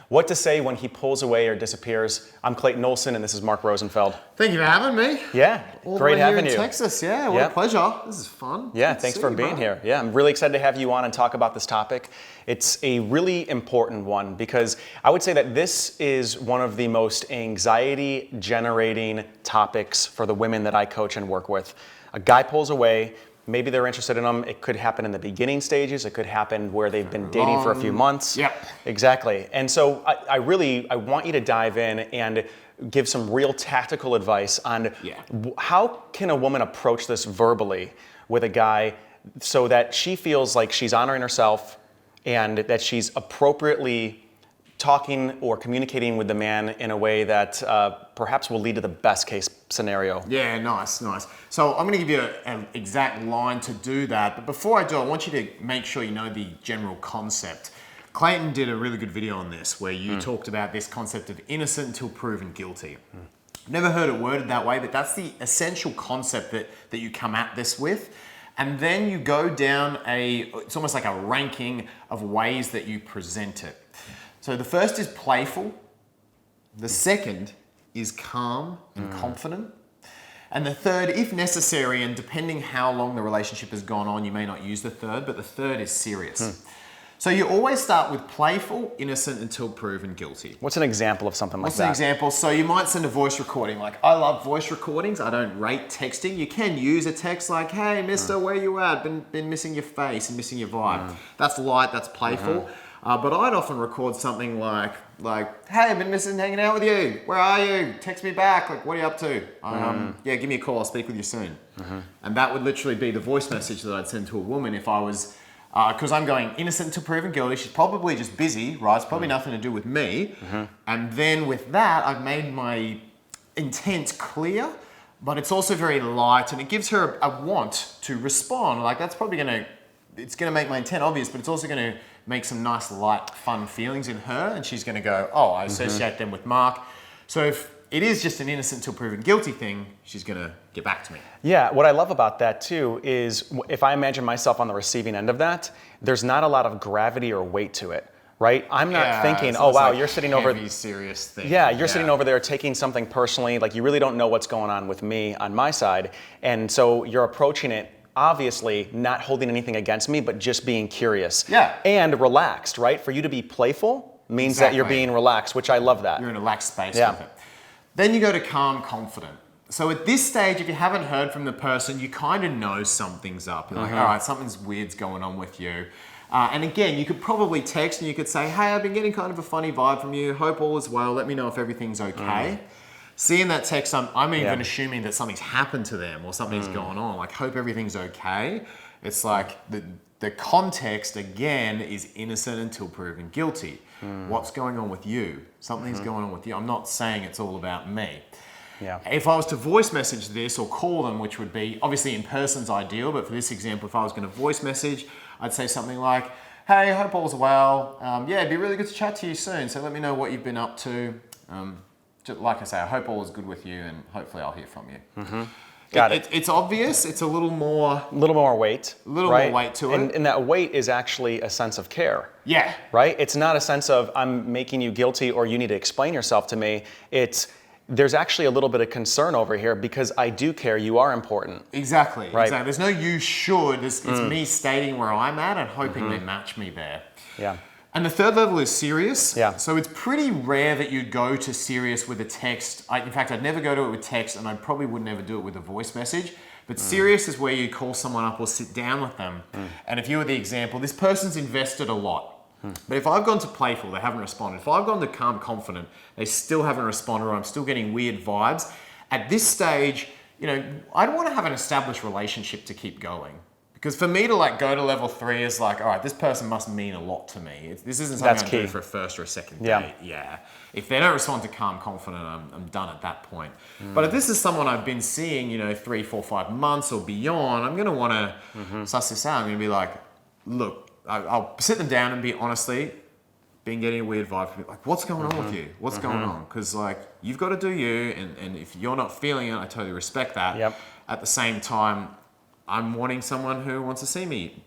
What to say when he pulls away or disappears. I'm Clayton Olson, and this is Mark Rosenfeld. Thank you for having me. Yeah, great having you. Here in Texas, yeah, what a pleasure. This is fun. Yeah, thanks for being here. Yeah, I'm really excited to have you on and talk about this topic. It's a really important one because I would say that this is one of the most anxiety-generating topics for the women that I coach and work with. A guy pulls away. Maybe they're interested in them. It could happen in the beginning stages. It could happen where they've been dating for a few months. Yeah. Exactly. And so I want you to dive in and give some real tactical advice on how can a woman approach this verbally with a guy so that she feels like she's honoring herself and that she's appropriately talking or communicating with the man in a way that perhaps will lead to the best case scenario. Yeah, nice. So I'm going to give you an exact line to do that. But before I do, I want you to make sure you know the general concept. Clayton did a really good video on this where you talked about this concept of innocent until proven guilty. Never heard it worded that way, but that's the essential concept that you come at this with. And then you go down it's almost like a ranking of ways that you present it. So the first is playful. The second is calm and confident. And the third, if necessary, and depending how long the relationship has gone on, you may not use the third, but the third is serious. So you always start with playful, innocent until proven guilty. What's an example of something like that? What's an example? So you might send a voice recording. Like, I love voice recordings. I don't rate texting. You can use a text like, hey, mister, where you at? Been missing your face and missing your vibe. That's light, that's playful. But I'd often record something like, hey, I've been missing hanging out with you. Where are you? Text me back. Like, what are you up to? Yeah, give me a call. I'll speak with you soon. And that would literally be the voice message that I'd send to a woman if I was, because I'm going innocent until proven guilty. She's probably just busy, right? It's probably nothing to do with me. And then with that, I've made my intent clear, but it's also very light and it gives her a want to respond. Like that's probably it's gonna make my intent obvious, but it's also gonna make some nice, light, fun feelings in her, and she's gonna go, oh, I associate them with Mark. So if it is just an innocent till proven guilty thing, she's gonna get back to me. Yeah, what I love about that too is if I imagine myself on the receiving end of that, there's not a lot of gravity or weight to it, right? I'm not thinking, oh wow, you're sitting over... Heavy, serious thing. Yeah, you're sitting over there taking something personally, like you really don't know what's going on with me on my side, and so you're approaching it obviously not holding anything against me, but just being curious. Yeah. And relaxed, right? For you to be playful means that you're being relaxed, which I love that. You're in a relaxed space with it. Then you go to calm, confident. So at this stage, if you haven't heard from the person, you kind of know something's up. You're like, all right, something's weird's going on with you. And again, you could probably text and you could say, hey, I've been getting kind of a funny vibe from you. Hope all is well. Let me know if everything's okay. Seeing that text, I'm even assuming that something's happened to them or something's going on. Like, hope everything's okay. It's like the context, again, is innocent until proven guilty. What's going on with you? Something's going on with you. I'm not saying it's all about me. Yeah. If I was to voice message this or call them, which would be, obviously in person's ideal, but for this example, if I was going to voice message, I'd say something like, hey, hope all's well. Yeah, it'd be really good to chat to you soon. So let me know what you've been up to. Like I say, I hope all is good with you, and hopefully I'll hear from you. Got it. It's obvious. It's a little more weight. More weight to it. And that weight is actually a sense of care. Yeah. Right? It's not a sense of I'm making you guilty or you need to explain yourself to me. There's actually a little bit of concern over here because I do care. You are important. Exactly. Right. Exactly. There's no you should. It's me stating where I'm at and hoping they match me there. Yeah. And the third level is serious. Yeah. So it's pretty rare that you go to serious with a text. In fact, I'd never go to it with text, and I probably would never do it with a voice message. But serious is where you call someone up or sit down with them. And if you were the example, this person's invested a lot. But if I've gone to playful, they haven't responded. If I've gone to calm, confident, they still haven't responded, or I'm still getting weird vibes. At this stage, I'd want to have an established relationship to keep going. Because for me to go to level 3 is like, all right, this person must mean a lot to me. This isn't something I'm doing for a first or a second date. Yeah. If they don't respond to calm, confident, I'm done at that point. But if this is someone I've been seeing, 3, 4, 5 months or beyond, I'm going to want to suss this out. I'm going to be like, look, I'll sit them down and be honestly, been getting a weird vibe from you. Like, what's going on with you? What's going on? Because you've got to do you, and if you're not feeling it, I totally respect that. Yep. At the same time, I'm wanting someone who wants to see me,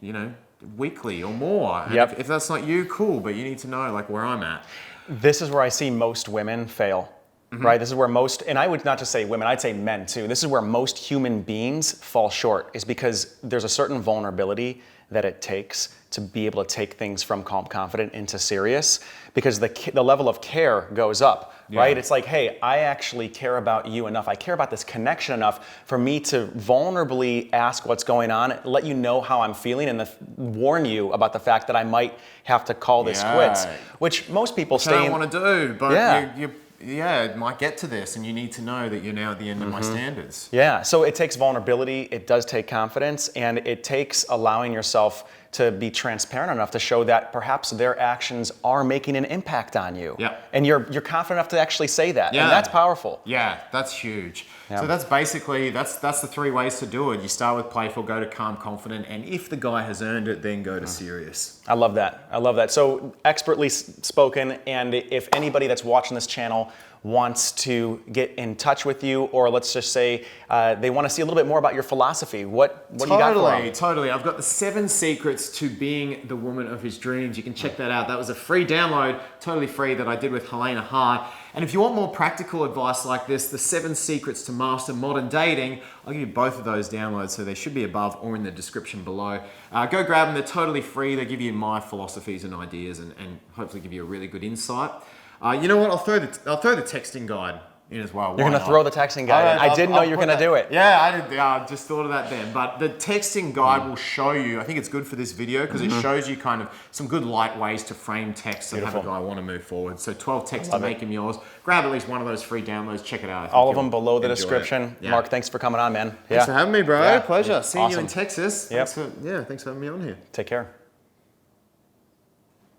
weekly or more. And if that's not you, cool, but you need to know where I'm at. This is where I see most women fail, right? This is where most, and I would not just say women, I'd say men too. This is where most human beings fall short, is because there's a certain vulnerability that it takes to be able to take things from calm, confident into serious, because the level of care goes up, right? It's like, hey, I actually care about you enough. I care about this connection enough for me to vulnerably ask what's going on, let you know how I'm feeling, and warn you about the fact that I might have to call this quits, which most people I don't want to do, but it might get to this, and you need to know that you're now at the end of my standards. Yeah, so it takes vulnerability, it does take confidence, and it takes allowing yourself to be transparent enough to show that perhaps their actions are making an impact on you. Yeah. And you're confident enough to actually say that, and that's powerful. Yeah, that's huge. So that's basically, that's the 3 ways to do it. You start with playful, go to calm, confident, and if the guy has earned it, then go to serious. I love that. I love that. So expertly spoken, and if anybody that's watching this channel wants to get in touch with you, or let's just say they want to see a little bit more about your philosophy, what do you got for them? Totally. I've got the 7 secrets to being the woman of his dreams. You can check that out. That was a free download, totally free, that I did with Helena Hart. And if you want more practical advice like this, the 7 secrets to master modern dating, I'll give you both of those downloads, so they should be above or in the description below. Go grab them. They're totally free. They give you my philosophies and ideas, and hopefully give you a really good insight. You know what? I'll throw the texting guide in as well. You're going to throw the texting guide in. I didn't know you were going to do it. Yeah, I did. I just thought of that then. But the texting guide will show you, I think it's good for this video because it shows you kind of some good light ways to frame text and have a guy want to move forward. So 12 texts to make him yours. Grab at least one of those free downloads. Check it out. All of them below the description. Yeah. Mark, thanks for coming on, man. Thanks for having me, bro. Yeah. Pleasure. Seeing you in Texas. Yep. Thanks for having me on here. Take care.